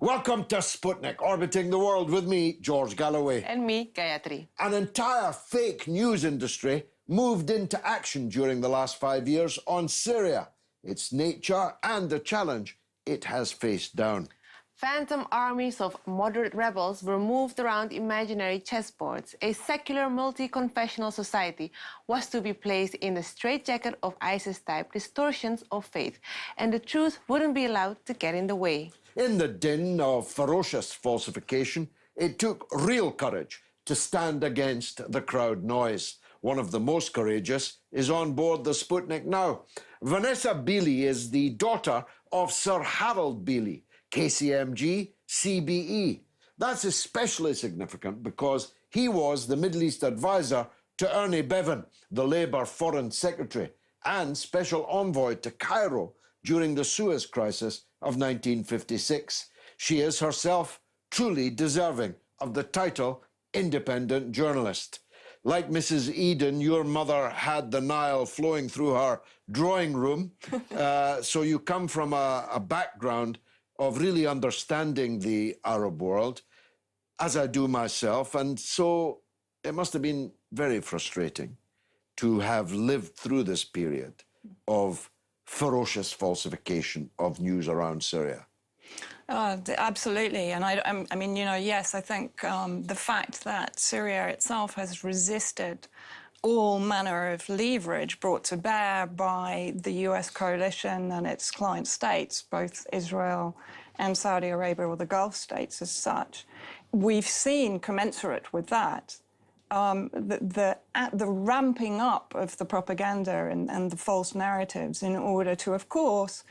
Welcome to Sputnik, orbiting the world with me, George Galloway. And me, Gayatri. An entire fake news industry moved into action during the last 5 years on Syria, its nature and the challenge it has faced down. Phantom armies of moderate rebels were moved around imaginary chessboards. A secular multi-confessional society was to be placed in the straitjacket of ISIS-type distortions of faith, and the truth wouldn't be allowed to get in the way. In the din of ferocious falsification, it took real courage to stand against the crowd noise. One of the most courageous is on board the Sputnik now. Vanessa Beeley is the daughter of Sir Harold Beeley, KCMG, CBE. That's especially significant because he was the Middle East advisor to Ernie Bevan, the Labour Foreign Secretary, and special envoy to Cairo during the Suez Crisis of 1956. She is herself truly deserving of the title independent journalist. Like Mrs. Eden, your mother had the Nile flowing through her drawing room, so you come from a background of really understanding the Arab world, as I do myself, and so it must have been very frustrating to have lived through this period of ferocious falsification of news around Syria. Absolutely. And I mean, you know, yes, I think the fact that Syria itself has resisted all manner of leverage brought to bear by the US coalition and its client states, both Israel and Saudi Arabia, or the Gulf states as such, we've seen commensurate with that the ramping up of the propaganda and the false narratives in order to, of course,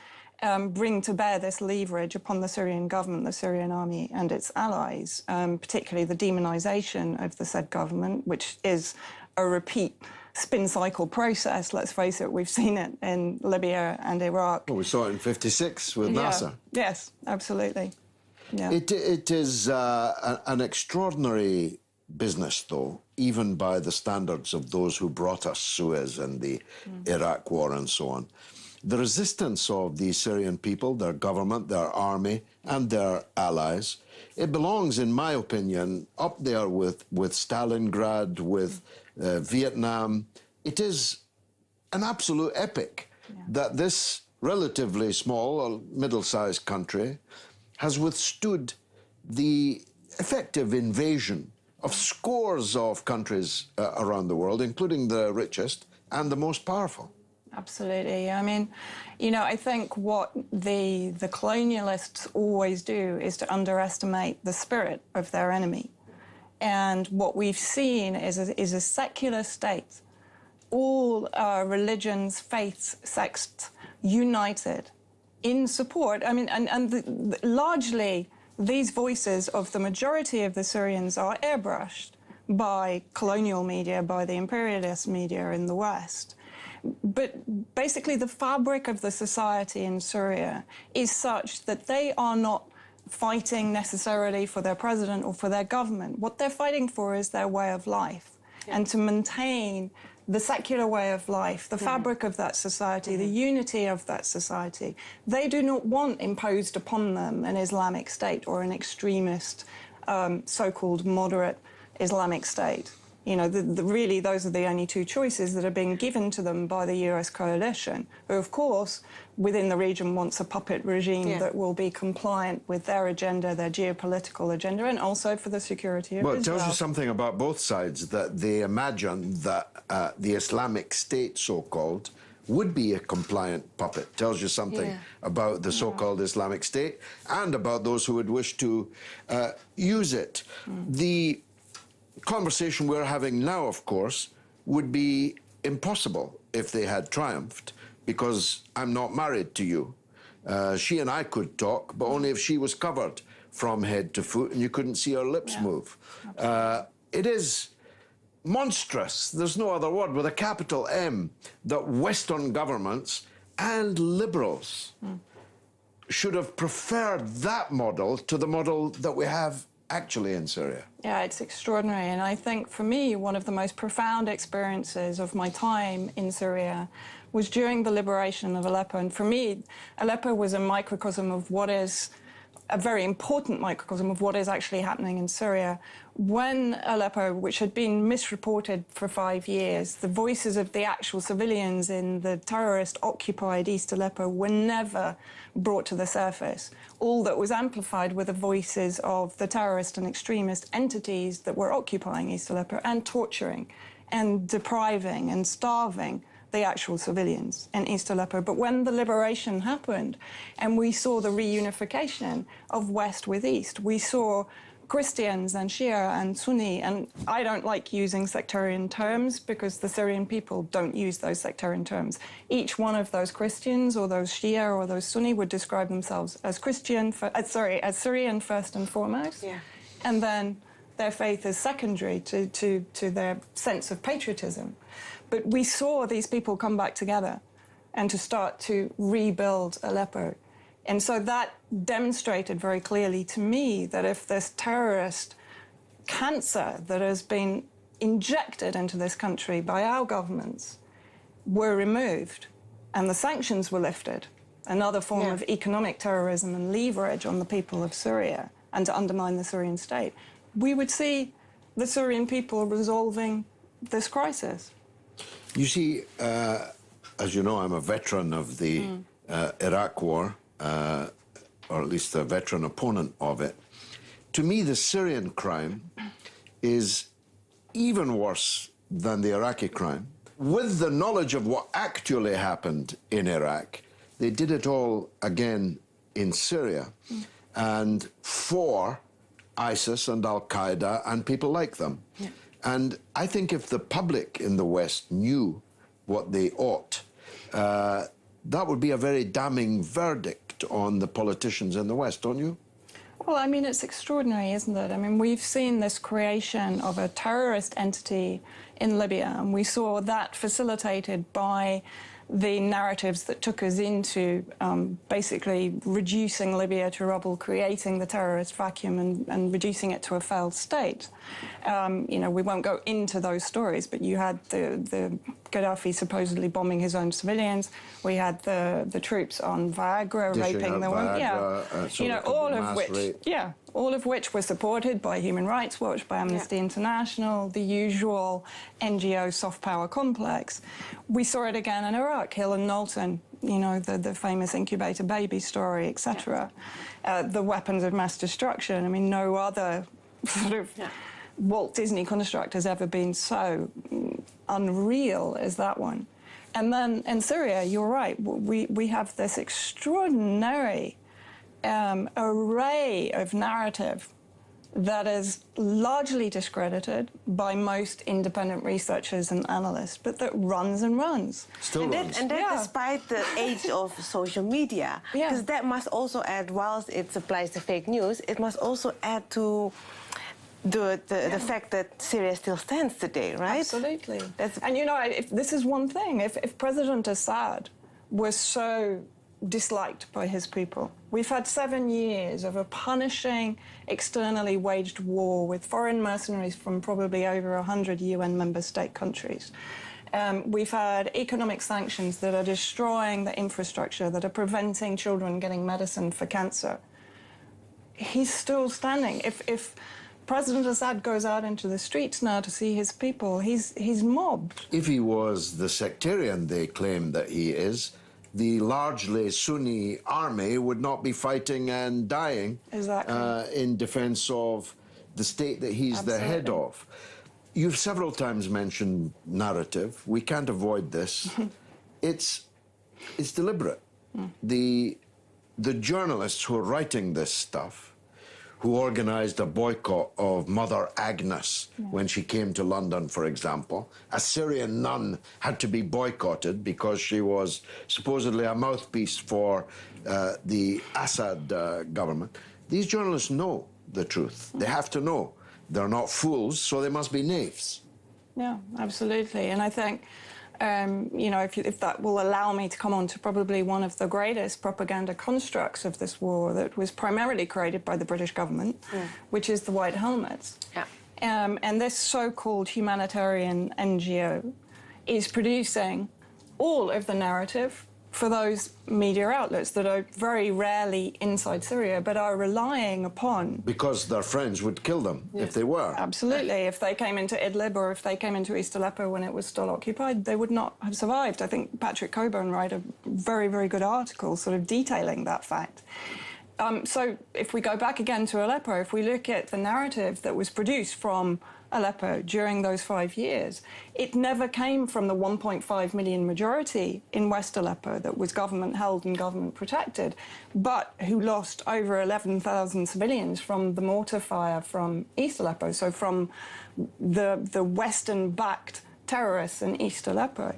bring to bear this leverage upon the Syrian government, the Syrian army and its allies, particularly the demonization of the said government, which is a repeat spin cycle process. Let's face it, we've seen it in Libya and Iraq. Well, we saw it in '56 with Nasser. Yes, absolutely. Yeah. It is an extraordinary business, though, even by the standards of those who brought us Suez and the Iraq War and so on. The resistance of the Syrian people, their government, their army, and their allies, it belongs, in my opinion, up there with Stalingrad, with Vietnam. It is an absolute epic that this relatively small, middle-sized country has withstood the effective invasion of scores of countries around the world, including the richest and the most powerful. Absolutely. I mean, you know, I think what the colonialists always do is to underestimate the spirit of their enemy. And what we've seen is a secular state, all religions, faiths, sects united in support. I mean, and largely these voices of the majority of the Syrians are airbrushed by colonial media, by the imperialist media in the West. But basically the fabric of the society in Syria is such that they are not fighting necessarily for their president or for their government. What they're fighting for is their way of life, and to maintain the secular way of life, the fabric of that society, the unity of that society. They do not want imposed upon them an Islamic state or an extremist, so-called moderate Islamic state. You know, really those are the only two choices that are being given to them by the US coalition, who, of course, within the region wants a puppet regime that will be compliant with their agenda, their geopolitical agenda, and also for the security of Israel. Well, it tells you something about both sides, that they imagine that the Islamic State, so-called, would be a compliant puppet. Tells you something about the so-called Islamic State and about those who would wish to use it. The conversation we're having now, of course, would be impossible if they had triumphed, because I'm not married to you. She and I could talk, but only if she was covered from head to foot and you couldn't see her lips move. It is monstrous, there's no other word, with a capital M, that Western governments and liberals should have preferred that model to the model that we have actually in Syria. Yeah, it's extraordinary. And I think for me, one of the most profound experiences of my time in Syria was during the liberation of Aleppo. And for me, Aleppo was a microcosm of what is a very important microcosm of what is actually happening in Syria. When Aleppo, which had been misreported for 5 years, the voices of the actual civilians in the terrorist-occupied East Aleppo were never brought to the surface. All that was amplified were the voices of the terrorist and extremist entities that were occupying East Aleppo and torturing and depriving and starving the actual civilians in East Aleppo. But when the liberation happened and we saw the reunification of West with East, we saw Christians and Shia and Sunni, and I don't like using sectarian terms because the Syrian people don't use those sectarian terms. Each one of those Christians or those Shia or those Sunni would describe themselves as as Syrian first and foremost, and then their faith is secondary to their sense of patriotism. But we saw these people come back together and to start to rebuild Aleppo. And so that demonstrated very clearly to me that if this terrorist cancer that has been injected into this country by our governments were removed and the sanctions were lifted, another form of economic terrorism and leverage on the people of Syria and to undermine the Syrian state, we would see the Syrian people resolving this crisis. You see, as you know, I'm a veteran of the Iraq War, or at least a veteran opponent of it. To me, the Syrian crime is even worse than the Iraqi crime. With the knowledge of what actually happened in Iraq, they did it all again in Syria, and for ISIS and Al-Qaeda and people like them. And I think if the public in the West knew what they ought, that would be a very damning verdict on the politicians in the West, don't you? Well, I mean, it's extraordinary, isn't it? I mean, we've seen this creation of a terrorist entity in Libya, and we saw that facilitated by the narratives that took us into basically reducing Libya to rubble, creating the terrorist vacuum and reducing it to a failed state. You know, we won't go into those stories, but you had the Gaddafi supposedly bombing his own civilians. We had the troops on Viagra raping the women. You know, all of which were supported by Human Rights Watch, by Amnesty International, the usual NGO soft power complex. We saw it again in Iraq, Hill and Knowlton, you know, the famous incubator baby story, etc. The weapons of mass destruction. I mean, no other sort of Walt Disney construct has ever been so unreal as that one. And then in Syria, you're right, we have this extraordinary array of narrative that is largely discredited by most independent researchers and analysts, but that runs and runs. And that despite the age of social media. Because that must also add, whilst it supplies the fake news, it must also add to the fact that Syria still stands today, right? Absolutely. And you know, if this is one thing, if President Assad was so disliked by his people. We've had 7 years of a punishing, externally waged war with foreign mercenaries from probably over 100 UN member state countries. We've had economic sanctions that are destroying the infrastructure, that are preventing children getting medicine for cancer. He's still standing. If President Assad goes out into the streets now to see his people, he's mobbed. If he was the sectarian they claim that he is, the largely Sunni army would not be fighting and dying in defense of the state that he's the head of. You've several times mentioned narrative. We can't avoid this. It's deliberate. The journalists who are writing this stuff who organized a boycott of Mother Agnes when she came to London, for example. A Syrian nun had to be boycotted because she was supposedly a mouthpiece for the Assad government. These journalists know the truth. They have to know. They're not fools, so they must be knaves. Yeah, absolutely. And I think, you know, if that will allow me to come on to probably one of the greatest propaganda constructs of this war that was primarily created by the British government, which is the White Helmets. Yeah. And this so-called humanitarian NGO is producing all of the narrative for those media outlets that are very rarely inside Syria, but are relying upon... Because their friends would kill them if they were. Absolutely. If they came into Idlib or if they came into East Aleppo when it was still occupied, they would not have survived. I think Patrick Coburn wrote a very, very good article sort of detailing that fact. So if we go back again to Aleppo, if we look at the narrative that was produced from Aleppo during those 5 years, it never came from the 1.5 million majority in West Aleppo that was government-held and government-protected, but who lost over 11,000 civilians from the mortar fire from East Aleppo, so from the Western-backed terrorists in East Aleppo.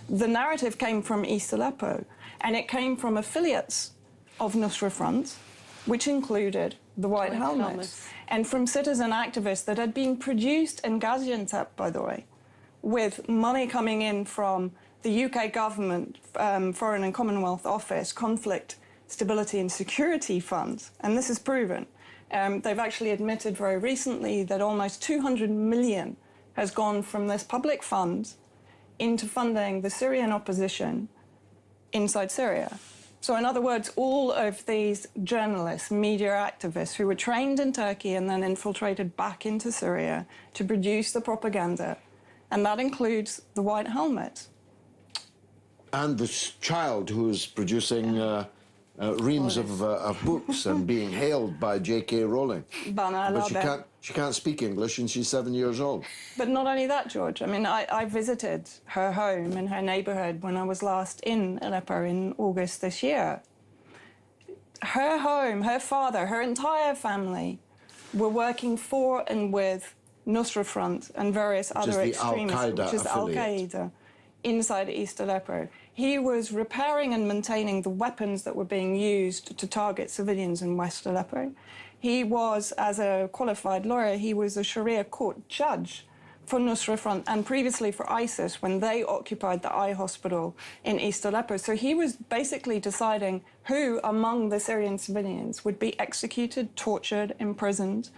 The narrative came from East Aleppo, and it came from affiliates of Nusra Front, which included the White Helmets, and from citizen activists that had been produced in Gaziantep, by the way, with money coming in from the UK government, Foreign and Commonwealth Office, Conflict, Stability and Security Funds, and this is proven. They've actually admitted very recently that almost 200 million has gone from this public fund into funding the Syrian opposition inside Syria. So in other words, all of these journalists, media activists who were trained in Turkey and then infiltrated back into Syria to produce the propaganda, and that includes the White Helmets. And this child who's producing reams of books and being hailed by J.K. Rowling. But she can't speak English and she's 7 years old. But not only that, George. I mean, I visited her home in her neighbourhood when I was last in Aleppo in August this year. Her home, her father, her entire family were working for and with Nusra Front and various other extremists, which is Al-Qaeda, inside East Aleppo. He was repairing and maintaining the weapons that were being used to target civilians in West Aleppo. He was, as a qualified lawyer, he was a Sharia court judge for Nusra Front and previously for ISIS when they occupied the eye hospital in East Aleppo. So he was basically deciding who among the Syrian civilians would be executed, tortured, imprisoned,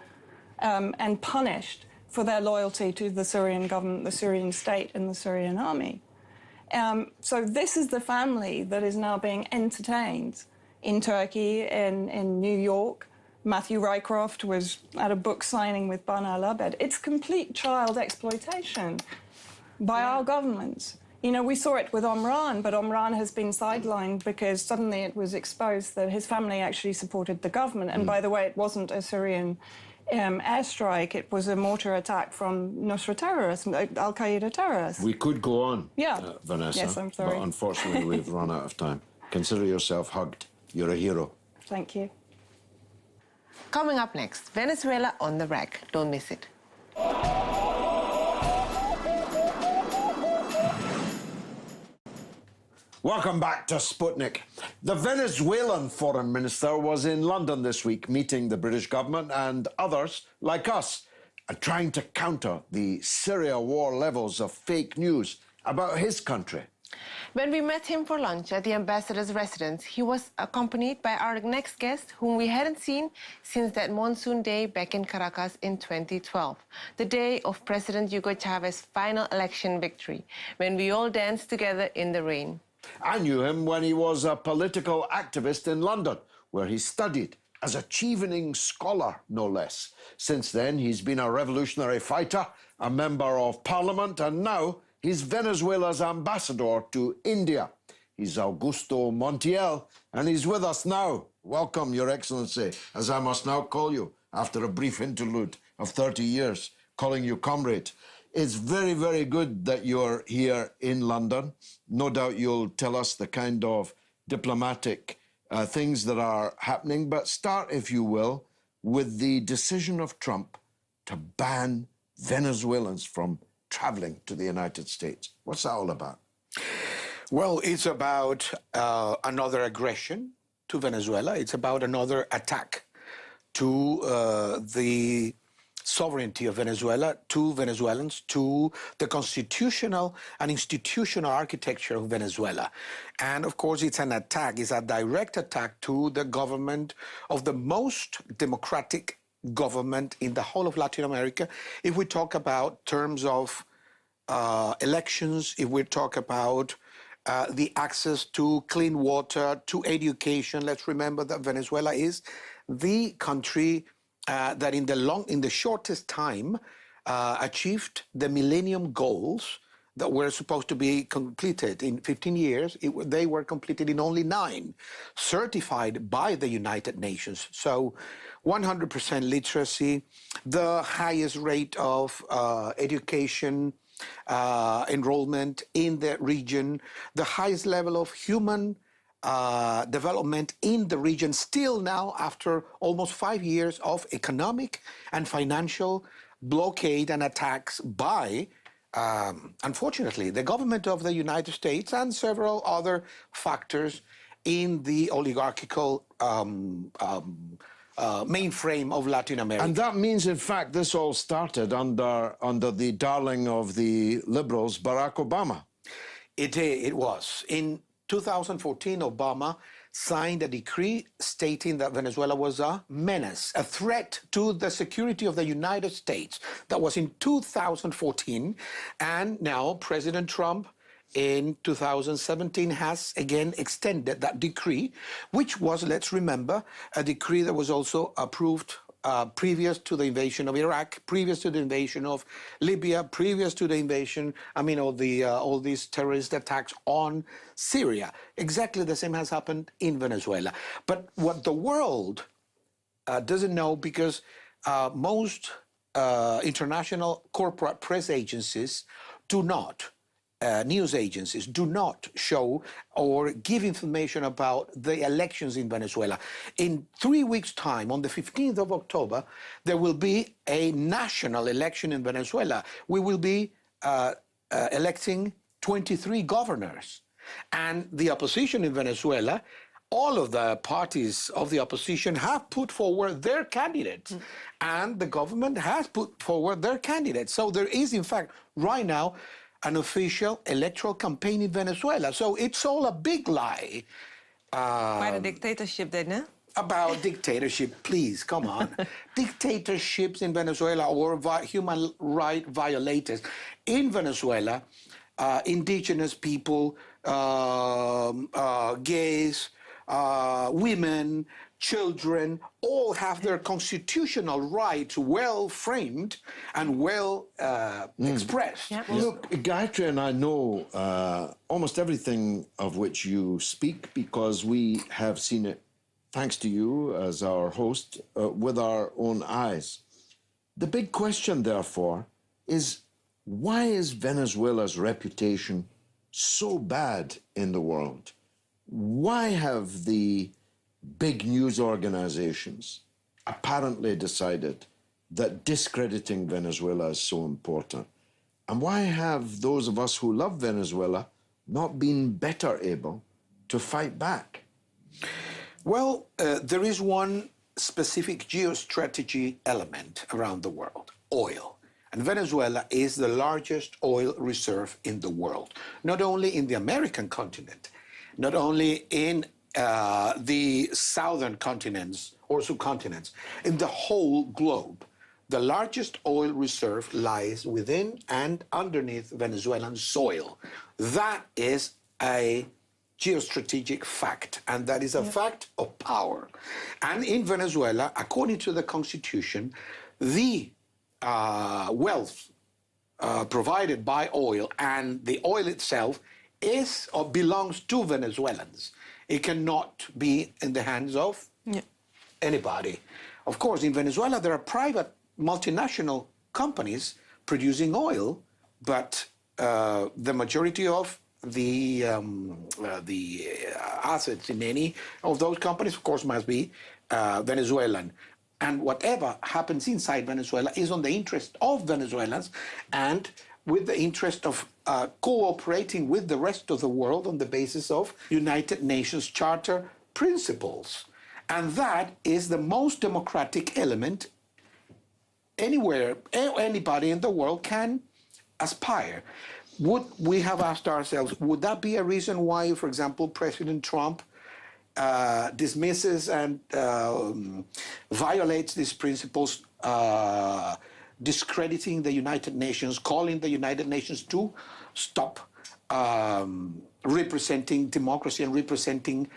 and punished for their loyalty to the Syrian government, the Syrian state, and the Syrian army. So this is the family that is now being entertained in Turkey, in New York. Matthew Rycroft was at a book signing with Bana al-Abed. It's complete child exploitation by our governments. You know, we saw it with Omran, but Omran has been sidelined because suddenly it was exposed that his family actually supported the government. And by the way, it wasn't a Syrian airstrike, it was a mortar attack from Nusra terrorists, Al-Qaeda terrorists. We could go on, Vanessa, yes, I'm sorry. But unfortunately we've run out of time. Consider yourself hugged. You're a hero. Thank you. Coming up next, Venezuela on the rack. Don't miss it. Welcome back to Sputnik. The Venezuelan Foreign Minister was in London this week, meeting the British government and others like us, trying to counter the Syria war levels of fake news about his country. When we met him for lunch at the ambassador's residence, he was accompanied by our next guest, whom we hadn't seen since that monsoon day back in Caracas in 2012, the day of President Hugo Chávez's final election victory, when we all danced together in the rain. I knew him when he was a political activist in London, where he studied as a Chevening Scholar, no less. Since then, he's been a revolutionary fighter, a member of parliament, and now he's Venezuela's ambassador to India. He's Augusto Montiel, and he's with us now. Welcome, Your Excellency, as I must now call you, after a brief interlude of 30 years, calling you comrade. It's very, very good that you're here in London. No doubt you'll tell us the kind of diplomatic things that are happening, but start, if you will, with the decision of Trump to ban Venezuelans from traveling to the United States? What's that all about? Well, it's about another aggression to Venezuela. It's about another attack to the sovereignty of Venezuela, to Venezuelans, to the constitutional and institutional architecture of Venezuela. And of course, it's an attack, it's a direct attack to the government of the most democratic government in the whole of Latin America. If we talk about terms of elections, if we talk about the access to clean water, to education, let's remember that Venezuela is the country that in the shortest time achieved the Millennium Goals that were supposed to be completed in 15 years. They were completed in only 9, certified by the United Nations. So 100% literacy, the highest rate of education, enrollment in the region, the highest level of human development in the region, still now after almost 5 years of economic and financial blockade and attacks by, unfortunately, the government of the United States and several other factors in the oligarchical mainframe of Latin America. And that means, in fact, this all started under the darling of the liberals, Barack Obama. It was. In 2014, Obama signed a decree stating that Venezuela was a menace, a threat to the security of the United States. That was in 2014. And now President Trump in 2017 has again extended that decree, which was, let's remember, a decree that was also approved previous to the invasion of Iraq, previous to the invasion of Libya, previous to the invasion, all these terrorist attacks on Syria. Exactly the same has happened in Venezuela. But what the world doesn't know, because most international corporate press agencies do not, news agencies do not show or give information about the elections in Venezuela. In 3 weeks' time, on the 15th of October, there will be a national election in Venezuela. We will be electing 23 governors. And the opposition in Venezuela, all of the parties of the opposition have put forward their candidates, and the government has put forward their candidates. So there is, in fact, right now, an official electoral campaign in Venezuela. So it's all a big lie. Quite a dictatorship then, huh? About dictatorship, please, come on. Dictatorships in Venezuela or human rights violators. In Venezuela, indigenous people, gays, women, children, all have their constitutional rights well framed and well expressed. Yeah. Look, Gayatri and I know almost everything of which you speak because we have seen it, thanks to you as our host, with our own eyes. The big question, therefore, is why is Venezuela's reputation so bad in the world? Why have the big news organizations apparently decided that discrediting Venezuela is so important? And why have those of us who love Venezuela not been better able to fight back? Well, there is one specific geostrategy element around the world: oil. And Venezuela is the largest oil reserve in the world, not only in the American continent, not only in the southern continents or subcontinents, in the whole globe. The largest oil reserve lies within and underneath Venezuelan soil. That is a geostrategic fact, and that is a fact of power. And in Venezuela, according to the constitution, the wealth provided by oil and the oil itself is or belongs to Venezuelans. It cannot be in the hands of anybody. Of course, in Venezuela, there are private multinational companies producing oil, but the majority of the assets in any of those companies, of course, must be Venezuelan. And whatever happens inside Venezuela is on the interest of Venezuelans and with the interest of cooperating with the rest of the world on the basis of United Nations Charter principles. And that is the most democratic element anywhere, anybody in the world can aspire. Would we have asked ourselves, would that be a reason why, for example, President Trump dismisses and violates these principles, discrediting the United Nations, calling the United Nations to stop representing democracy and representing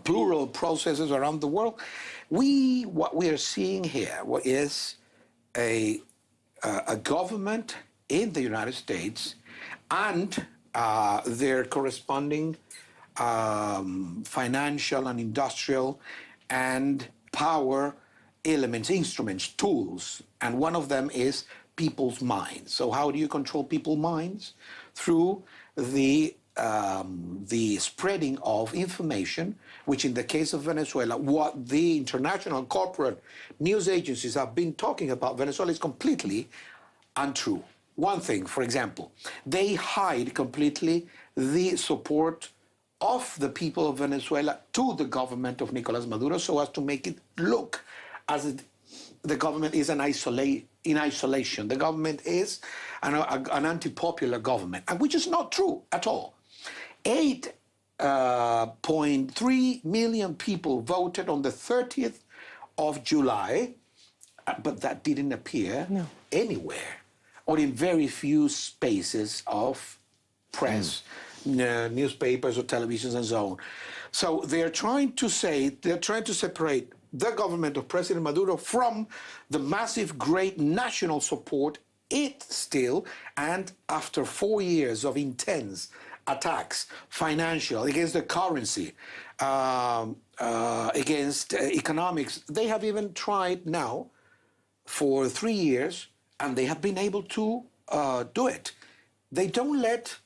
plural processes around the world? What we are seeing here is a government in the United States and their corresponding financial and industrial and power elements, instruments, tools, and one of them is people's minds. So how do you control people's minds? Through the spreading of information, which in the case of Venezuela, what the international corporate news agencies have been talking about Venezuela is completely untrue. One thing, for example, they hide completely the support of the people of Venezuela to the government of Nicolas Maduro so as to make it look as if the government is in isolation. The government is an anti-popular government, and which is not true at all. 8.3 million people voted on the 30th of July, but that didn't appear anywhere, or in very few spaces of press, newspapers or televisions and so on. So they're trying to separate the government of President Maduro from the massive, great national support it still, and after 4 years of intense attacks, financial, against the currency, against economics. They have even tried now for 3 years, and they have been able to do it. They don't let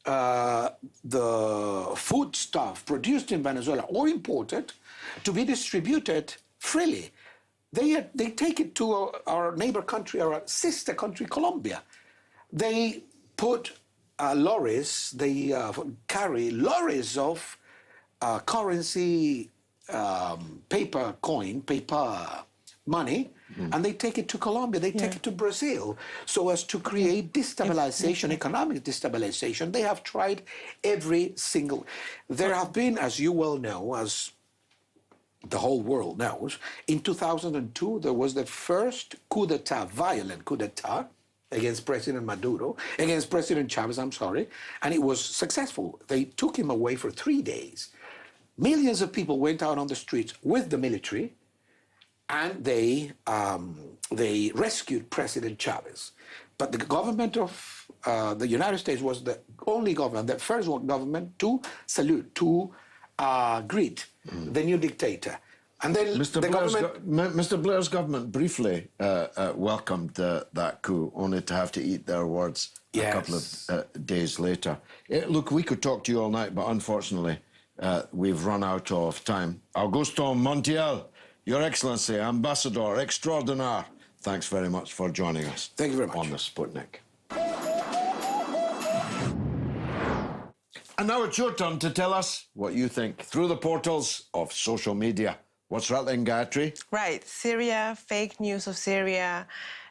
the food stuff produced in Venezuela or imported to be distributed freely. They take it to our neighbor country, our sister country, Colombia. They put lorries, they carry lorries of currency, paper money, and they take it to Colombia, they take it to Brazil, so as to create destabilization, economic destabilization. They have tried every single... There have been, as you well know, as the whole world knows, in 2002, there was the first coup d'etat, violent coup d'etat, against President Maduro, against President Chavez, I'm sorry, and it was successful. They took him away for 3 days. Millions of people went out on the streets with the military, and they rescued President Chavez. But the government of the United States was the only government, the first government to salute, to greet the new dictator. And then Mr. Blair's government briefly welcomed that coup, only to have to eat their words a couple of days later. Look, we could talk to you all night, but unfortunately, we've run out of time. Augusto Montiel, Your Excellency, Ambassador Extraordinaire, thanks very much for joining us. Thank you very much. On the Sputnik. And now it's your turn to tell us what you think through the portals of social media. What's rattling, Gayatri? Right. Syria, fake news of Syria.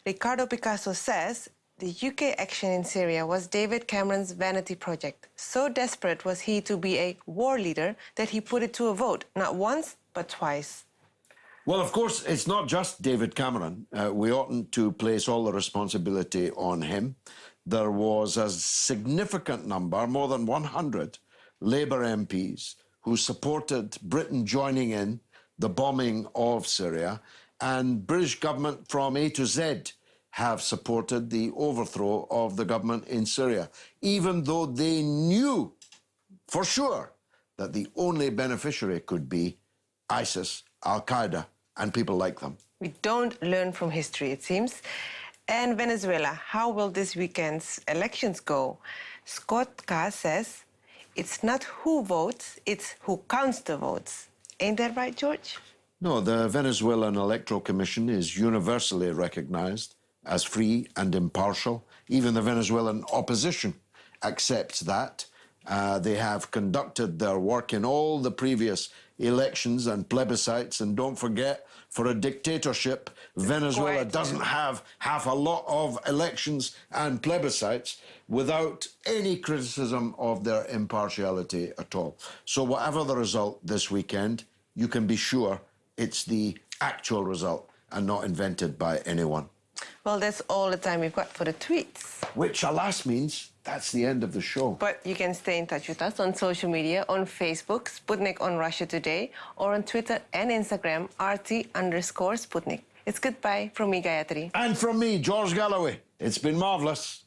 Ricardo Picasso says the UK action in Syria was David Cameron's vanity project. So desperate was he to be a war leader that he put it to a vote, not once, but twice. Well, of course, it's not just David Cameron. We oughtn't to place all the responsibility on him. There was a significant number, more than 100, Labour MPs who supported Britain joining in the bombing of Syria, and British government from A to Z have supported the overthrow of the government in Syria, even though they knew for sure that the only beneficiary could be ISIS, Al-Qaeda, and people like them. We don't learn from history, it seems. And Venezuela, how will this weekend's elections go? Scott Carr says, it's not who votes, it's who counts the votes. Ain't that right, George? No, the Venezuelan Electoral Commission is universally recognized as free and impartial. Even the Venezuelan opposition accepts that. They have conducted their work in all the previous elections and plebiscites. And don't forget, for a dictatorship, Venezuela doesn't have a lot of elections and plebiscites without any criticism of their impartiality at all. So whatever the result this weekend, you can be sure it's the actual result and not invented by anyone. Well, that's all the time we've got for the tweets. Which, alas, means that's the end of the show. But you can stay in touch with us on social media, on Facebook, Sputnik on Russia Today, or on Twitter and Instagram, RT_Sputnik. It's goodbye from me, Gayatri. And from me, George Galloway. It's been marvellous.